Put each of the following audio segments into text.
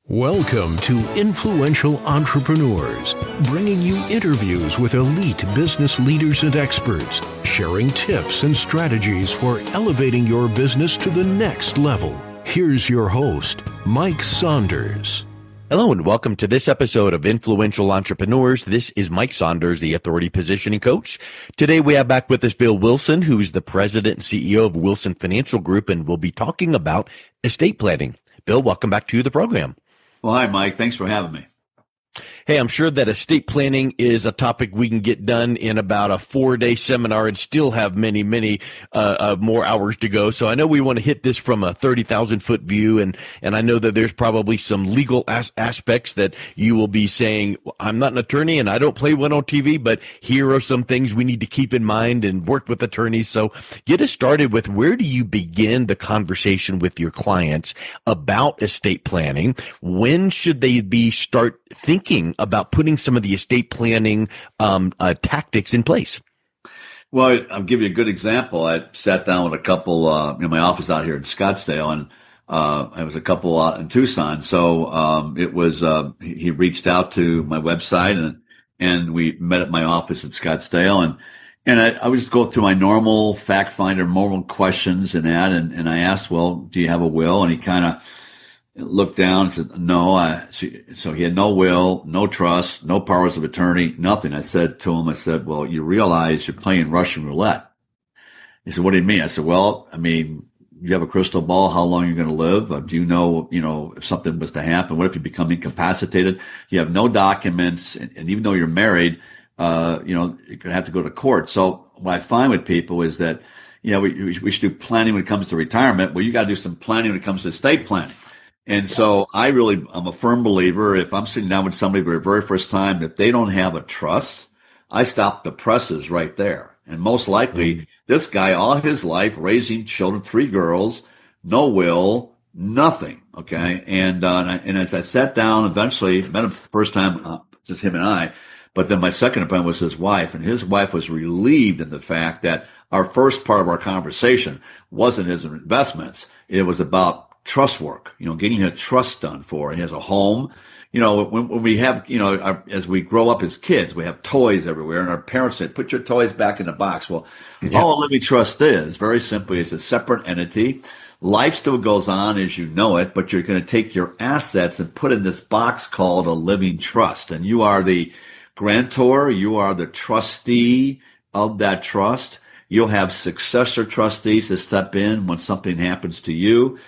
Welcome to Influential Entrepreneurs, bringing you interviews with elite business leaders and experts, sharing tips and strategies for elevating your business to the next level. Here's your host, Mike Saunders. Hello and welcome to this episode of Influential Entrepreneurs. This is Mike Saunders, the Authority Positioning Coach. Today we have back with us Bill Wilson, who's the President and CEO of Wilson Financial Group, and we'll be talking about estate planning. Bill, welcome back to the program. Well, hi, Mike. Thanks for having me. Hey, I'm sure that estate planning is a topic we can get done in about a 4-day seminar and still have many more hours to go. So I know we want to hit this from a 30,000-foot view, and I know that there's probably some legal aspects that you will be saying, I'm not an attorney and I don't play one on TV, but here are some things we need to keep in mind and work with attorneys. So get us started with, where do you begin the conversation with your clients about estate planning? When should they start thinking about putting some of the estate planning tactics in place? Well, I'll give you a good example. I sat down with a couple in my office out here in Scottsdale, and I was a couple out in Tucson. So it was he reached out to my website, and we met at my office in Scottsdale, and I would just go through my normal fact finder, normal questions and that, and I asked, well, do you have a will? And he kind of looked down and said, no. So he had no will, no trust, no powers of attorney, nothing. I said to him, well, you realize you're playing Russian roulette. He said, what do you mean? I said, well, you have a crystal ball, how long you're going to live? Do you know, if something was to happen? What if you become incapacitated? You have no documents, and even though you're married, you're going to have to go to court. So what I find with people is that, we should do planning when it comes to retirement. Well, you got to do some planning when it comes to estate planning. And so I'm a firm believer, if I'm sitting down with somebody for the very first time, if they don't have a trust, I stop the presses right there. And most likely, this guy, all his life, raising children, 3 girls, no will, nothing. Okay. And as I sat down, eventually met him the first time, just him and I, but then my second appointment was his wife, and his wife was relieved in the fact that our first part of our conversation wasn't his investments. It was about trust work, getting a trust done for. He has a home. When we have, as we grow up as kids, we have toys everywhere, and our parents say, put your toys back in the box. Well, all a living trust is, very simply, is a separate entity. Life still goes on as you know it, but you're going to take your assets and put in this box called a living trust. And you are the grantor, you are the trustee of that trust. You'll have successor trustees to step in when something happens to you.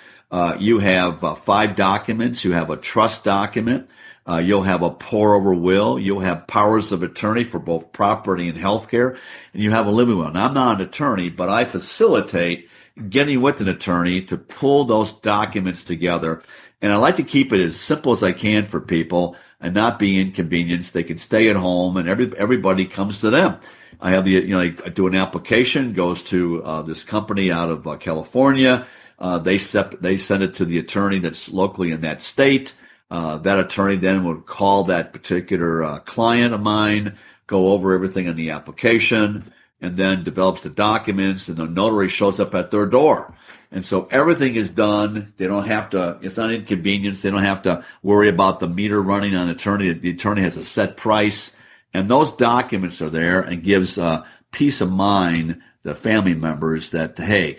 You have 5 documents. You have a trust document. You'll have a pour-over will. You'll have powers of attorney for both property and healthcare. And you have a living will. And I'm not an attorney, but I facilitate getting with an attorney to pull those documents together. And I like to keep it as simple as I can for people and not be inconvenienced. They can stay at home, and everybody comes to them. I have I do an application, goes to this company out of California. They send it to the attorney that's locally in that state. That attorney then would call that particular client of mine, go over everything in the application, and then develops the documents, and the notary shows up at their door. And so everything is done. They don't have to, it's not inconvenience. They don't have to worry about the meter running on the attorney. The attorney has a set price, and those documents are there and gives peace of mind the family members that, hey,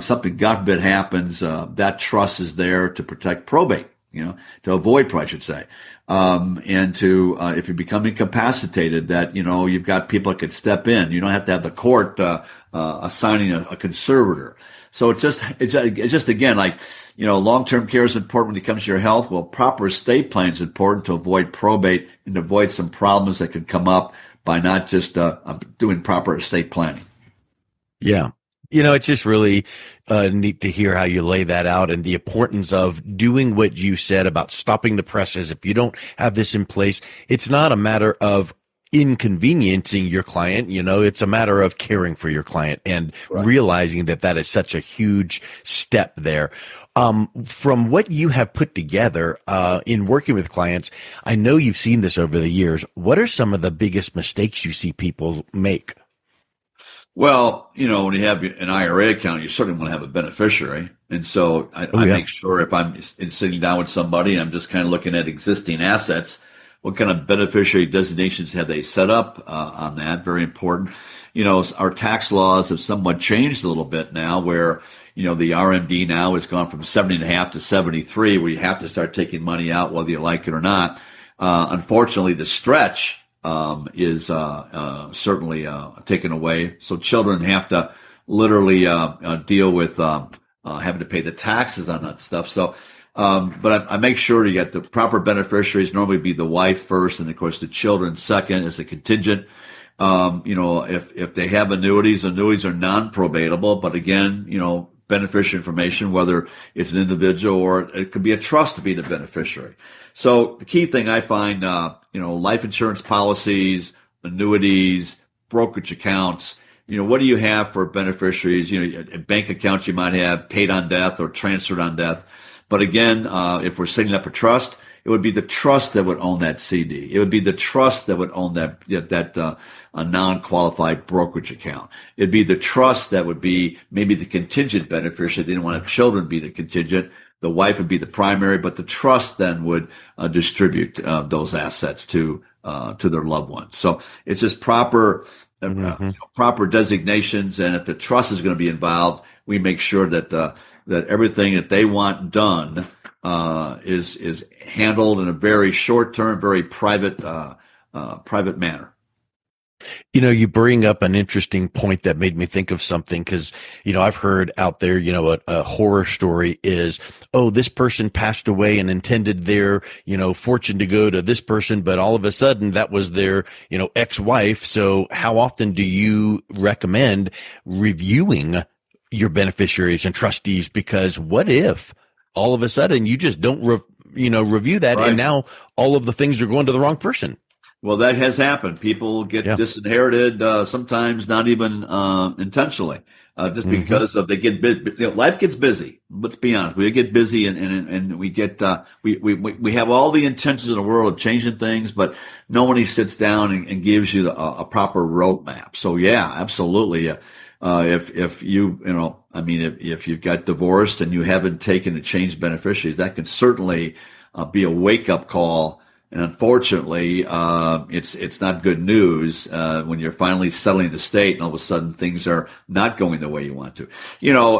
something, God forbid, happens, that trust is there to protect probate, to avoid probate, I should say. And to, if you become incapacitated, that, you've got people that can step in. You don't have to have the court assigning a conservator. So it's just again, like, long-term care is important when it comes to your health. Well, proper estate planning is important to avoid probate and avoid some problems that could come up by not just doing proper estate planning. Yeah. It's just really neat to hear how you lay that out, and the importance of doing what you said about stopping the presses. If you don't have this in place, it's not a matter of inconveniencing your client. It's a matter of caring for your client and realizing that is such a huge step there. From what you have put together in working with clients, I know you've seen this over the years. What are some of the biggest mistakes you see people make? Well, when you have an IRA account, you certainly want to have a beneficiary. And so Oh I yeah. make sure if I'm sitting down with somebody, I'm just kind of looking at existing assets, what kind of beneficiary designations have they set up on that? Very important. Our tax laws have somewhat changed a little bit now where, the RMD now has gone from 70.5 to 73, where you have to start taking money out whether you like it or not. Unfortunately, the stretch is certainly taken away. So children have to literally deal with having to pay the taxes on that stuff. So, but I make sure to get the proper beneficiaries. Normally, be the wife first, and of course the children second as a contingent. If they have annuities are non-probatable. But again, beneficiary information, whether it's an individual or it could be a trust to be the beneficiary. So the key thing I find, life insurance policies, annuities, brokerage accounts, what do you have for beneficiaries? Bank accounts you might have paid on death or transferred on death. But again, if we're setting up a trust, it would be the trust that would own that CD. It would be the trust that would own that a non-qualified brokerage account. It'd be the trust that would be maybe the contingent beneficiary. They didn't want to have children be the contingent. The wife would be the primary, but the trust then would distribute those assets to their loved ones. So it's just proper designations, and if the trust is going to be involved, we make sure that that everything that they want done is handled in a very short term, very private manner. You bring up an interesting point that made me think of something because, I've heard out there, a horror story is, oh, this person passed away and intended their, fortune to go to this person, but all of a sudden that was their, ex-wife. So how often do you recommend reviewing your beneficiaries and trustees? Because what if all of a sudden you just don't, review that, Right. and now all of the things are going to the wrong person? Well, that has happened. People get Yeah. disinherited, sometimes not even intentionally, just Mm-hmm. because of they get life gets busy. Let's be honest, we get busy and we get we have all the intentions in the world of changing things, but nobody sits down and gives you a proper roadmap. So yeah, absolutely. If if you've got divorced and you haven't taken to change beneficiaries, that can certainly be a wake up call. And unfortunately, it's not good news when you're finally settling the state and all of a sudden things are not going the way you want to.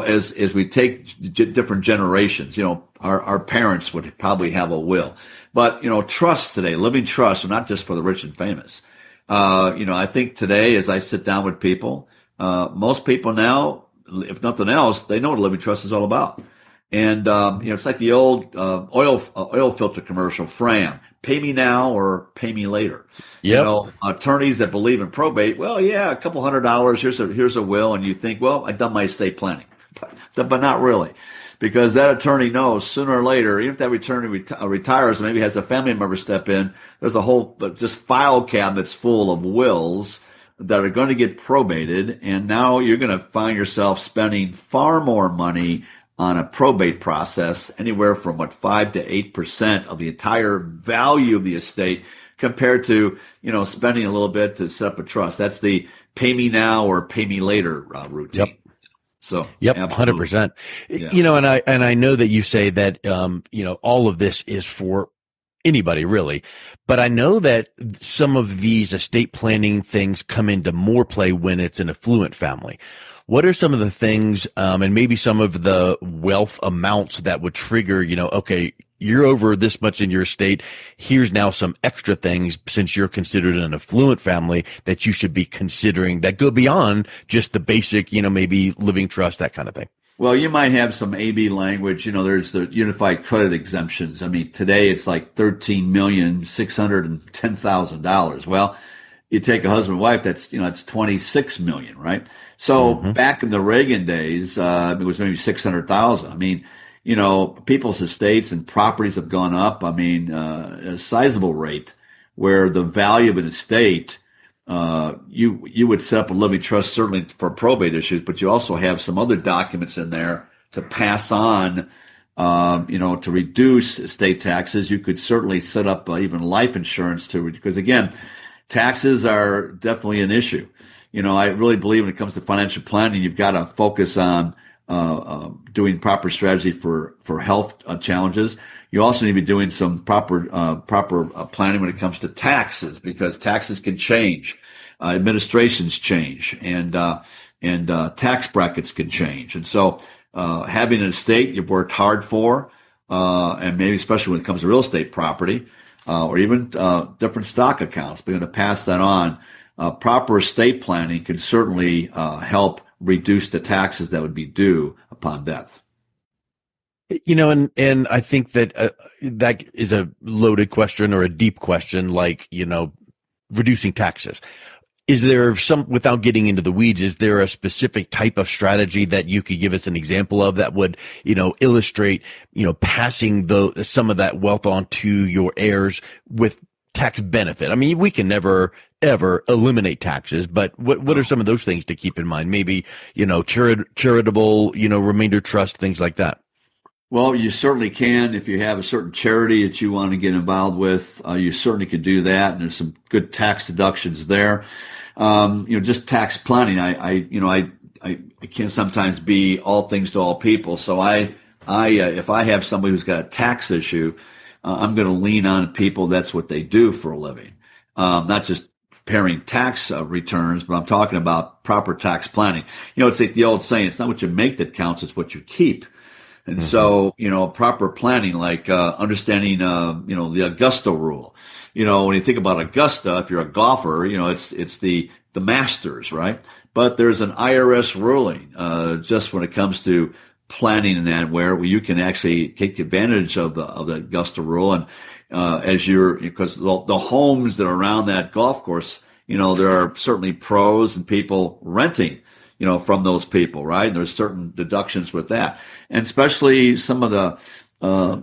As we take different generations, our parents would probably have a will, but trusts today, living trusts, are not just for the rich and famous. I think today, as I sit down with people, most people now, if nothing else, they know what a living trust is all about. And it's like the old oil filter commercial, Fram. Pay me now or pay me later. Yep. Attorneys that believe in probate, well, yeah, a couple $100. Here's a will, and you think, well, I've done my estate planning, but not really, because that attorney knows sooner or later, even if that attorney retires, and maybe has a family member step in, there's a whole just file cabinets full of wills that are going to get probated, and now you're going to find yourself spending far more money on a probate process, anywhere from 5 to 8% of the entire value of the estate, compared to spending a little bit to set up a trust. That's the pay me now or pay me later routine. Yep. So Yep, absolutely. 100%. Yeah. And I know that you say that all of this is for anybody really, but I know that some of these estate planning things come into more play when it's an affluent family. What are some of the things, and maybe some of the wealth amounts that would trigger, okay, you're over this much in your estate. Here's now some extra things, since you're considered an affluent family, that you should be considering that go beyond just the basic, maybe living trust, that kind of thing. Well, you might have some AB language. There's the unified credit exemptions. I mean, today it's like $13,610,000. Well, you take a husband and wife, that's, it's 26 million, right? So back in the Reagan days, it was maybe 600,000. I mean, people's estates and properties have gone up. I mean, a sizable rate, where the value of an estate, you would set up a living trust certainly for probate issues, but you also have some other documents in there to pass on, to reduce estate taxes. You could certainly set up even life insurance because again, taxes are definitely an issue. I really believe when it comes to financial planning, you've got to focus on doing proper strategy for health challenges. You also need to be doing some proper planning when it comes to taxes, because taxes can change, administrations change, and tax brackets can change. And so having an estate you've worked hard for, and maybe especially when it comes to real estate property, or even different stock accounts, being able to pass that on. Proper estate planning can certainly help reduce the taxes that would be due upon death. And I think that that is a loaded question or a deep question, like, reducing taxes. Is there some, without getting into the weeds, is there a specific type of strategy that you could give us an example of that would, illustrate, passing some of that wealth on to your heirs with tax benefit? I mean, we can never, ever eliminate taxes, but what are some of those things to keep in mind? Maybe, charitable, remainder trust, things like that. Well, you certainly can. If you have a certain charity that you want to get involved with, you certainly could do that. And there's some good tax deductions there. Just tax planning. I can sometimes be all things to all people. So if I have somebody who's got a tax issue, I'm going to lean on people. That's what they do for a living. Not just preparing tax returns, but I'm talking about proper tax planning. It's like the old saying, it's not what you make that counts, it's what you keep. And so, proper planning, like understanding, the Augusta rule. When you think about Augusta, if you're a golfer, it's the Masters, right? But there's an IRS ruling, just when it comes to planning in that, where you can actually take advantage of the Augusta rule. And because the homes that are around that golf course, there are certainly pros and people renting, from those people, right? And there's certain deductions with that. And especially some of the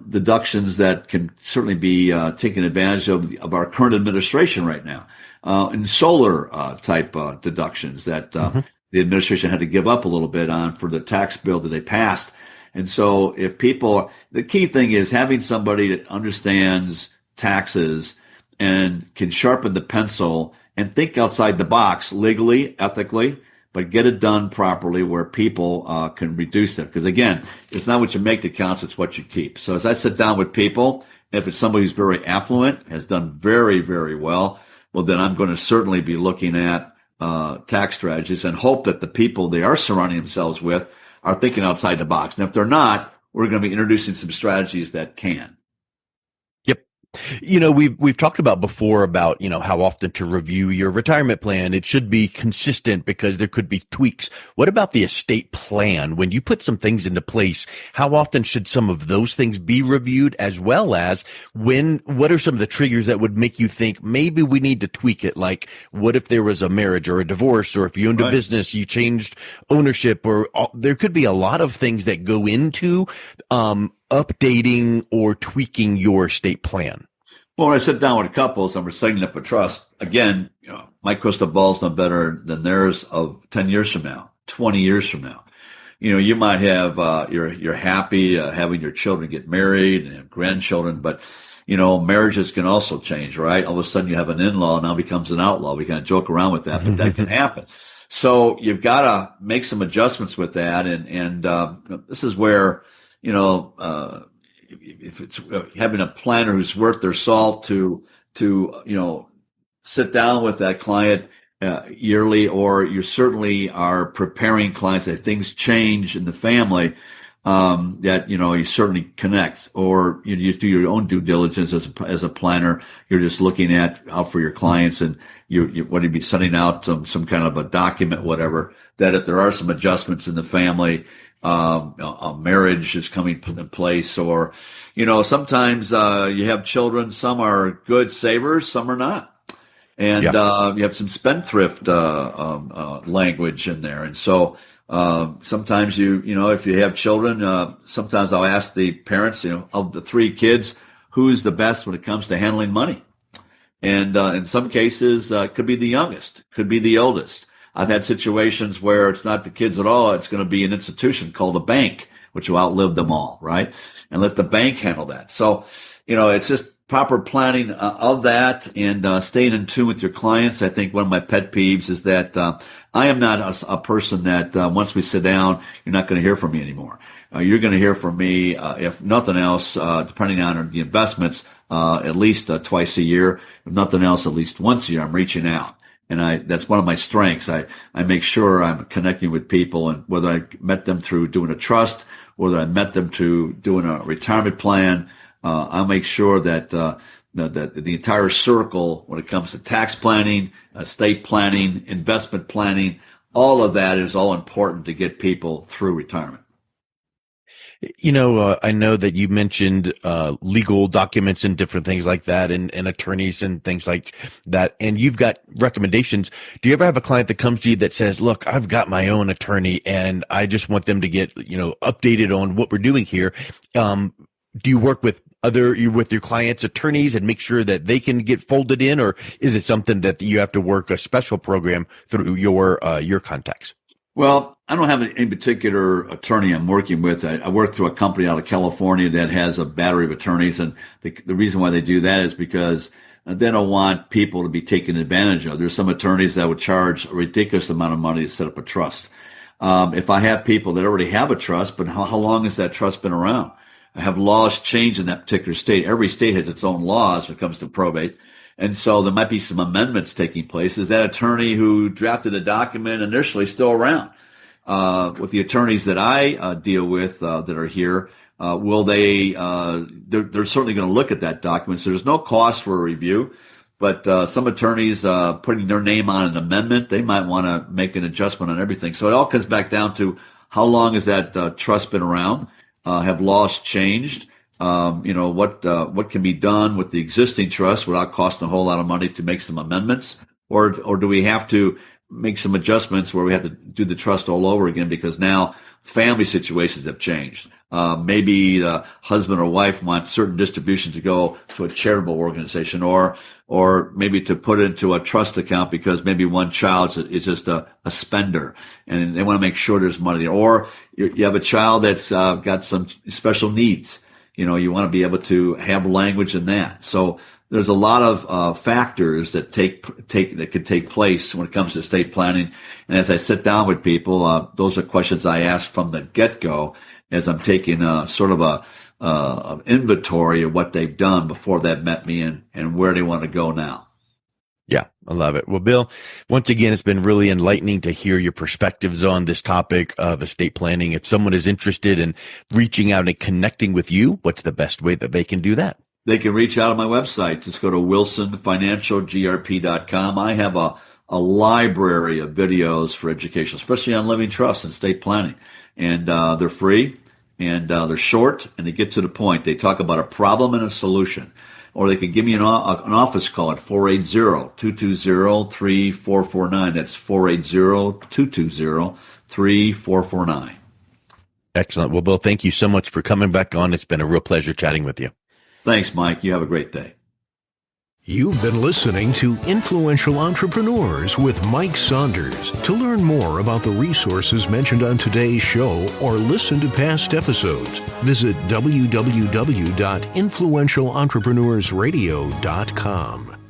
deductions that can certainly be taken advantage of our current administration right now, and solar type deductions that the administration had to give up a little bit on for the tax bill that they passed. And so the key thing is having somebody that understands taxes and can sharpen the pencil and think outside the box legally, ethically, but get it done properly where people can reduce it. Because again, it's not what you make that counts, it's what you keep. So as I sit down with people, if it's somebody who's very affluent, has done very, very well, well, then I'm going to certainly be looking at tax strategies and hope that the people they are surrounding themselves with are thinking outside the box. And if they're not, we're going to be introducing some strategies that can. We've talked about before about, how often to review your retirement plan. It should be consistent because there could be tweaks. What about the estate plan? When you put some things into place, how often should some of those things be reviewed, as well as what are some of the triggers that would make you think maybe we need to tweak it? Like, what if there was a marriage or a divorce, or if you owned a business, you changed ownership, or there could be a lot of things that go into, updating or tweaking your estate plan. Well, when I sit down with couples and we're setting up a trust, again, my crystal ball's no better than theirs of 10 years from now, 20 years from now. You might have, you're happy having your children get married and have grandchildren, but, marriages can also change, right? All of a sudden you have an in-law now becomes an outlaw. We kind of joke around with that, but that can happen. So you've got to make some adjustments with that. And this is where, if it's having a planner who's worth their salt to sit down with that client yearly, or you certainly are preparing clients that things change in the family, that you certainly connect, or you do your own due diligence as a planner. You're just looking at out for your clients, and you want to be sending out some kind of a document, whatever, that if there are some adjustments in the family, a marriage is coming in place, or, sometimes, you have children, some are good savers, some are not. And, you have some spendthrift, language in there. And so, sometimes if you have children, sometimes I'll ask the parents, of the 3 kids, who's the best when it comes to handling money? And, in some cases, it could be the youngest, could be the oldest. I've had situations where it's not the kids at all. It's going to be an institution called a bank, which will outlive them all, right? And let the bank handle that. So, it's just proper planning of that and staying in tune with your clients. I think one of my pet peeves is that I am not a person that once we sit down, you're not going to hear from me anymore. You're going to hear from me, if nothing else, depending on the investments, at least twice a year. If nothing else, at least once a year, I'm reaching out. And that's one of my strengths. I make sure I'm connecting with people, and whether I met them through doing a trust, whether I met them through doing a retirement plan, I'll make sure that the entire circle, when it comes to tax planning, estate planning, investment planning, all of that is all important to get people through retirement. I know that you mentioned legal documents and different things like that, and attorneys and things like that, and you've got recommendations. Do you ever have a client that comes to you that says, look, I've got my own attorney and I just want them to get, updated on what we're doing here? Do you work with your clients' attorneys and make sure that they can get folded in, or is it something that you have to work a special program through your contacts? Well, I don't have any particular attorney I'm working with. I work through a company out of California that has a battery of attorneys, and the reason why they do that is because they don't want people to be taken advantage of. There's some attorneys that would charge a ridiculous amount of money to set up a trust. If I have people that already have a trust, but how long has that trust been around? Have laws changed in that particular state? Every state has its own laws when it comes to probate. And so there might be some amendments taking place. Is that attorney who drafted the document initially still around? With the attorneys that I deal with that are here, will they? They're certainly going to look at that document. So there's no cost for a review. But some attorneys putting their name on an amendment, they might want to make an adjustment on everything. So it all comes back down to how long has that trust been around? Have laws changed? What can be done with the existing trust without costing a whole lot of money to make some amendments? Or do we have to make some adjustments where we have to do the trust all over again because now family situations have changed? Maybe the husband or wife wants certain distributions to go to a charitable organization, or maybe to put it into a trust account because maybe one child is just a spender and they want to make sure there's money there. Or you have a child that's got some special needs. You want to be able to have language in that. So there's a lot of factors that could take place when it comes to estate planning. And as I sit down with people, those are questions I ask from the get-go as I'm taking sort of a inventory of what they've done before they've met me and where they want to go now. Yeah, I love it. Well, Bill, once again, it's been really enlightening to hear your perspectives on this topic of estate planning. If someone is interested in reaching out and connecting with you, what's the best way that they can do that? They can reach out on my website. Just go to wilsonfinancialgrp.com. I have a library of videos for education, especially on living trust and estate planning. And they're free and they're short and they get to the point. They talk about a problem and a solution. Or they can give me an office call at 480-220-3449. That's 480-220-3449. Excellent. Well, Bill, thank you so much for coming back on. It's been a real pleasure chatting with you. Thanks, Mike. You have a great day. You've been listening to Influential Entrepreneurs with Mike Saunders. To learn more about the resources mentioned on today's show or listen to past episodes, visit www.influentialentrepreneurssradio.com.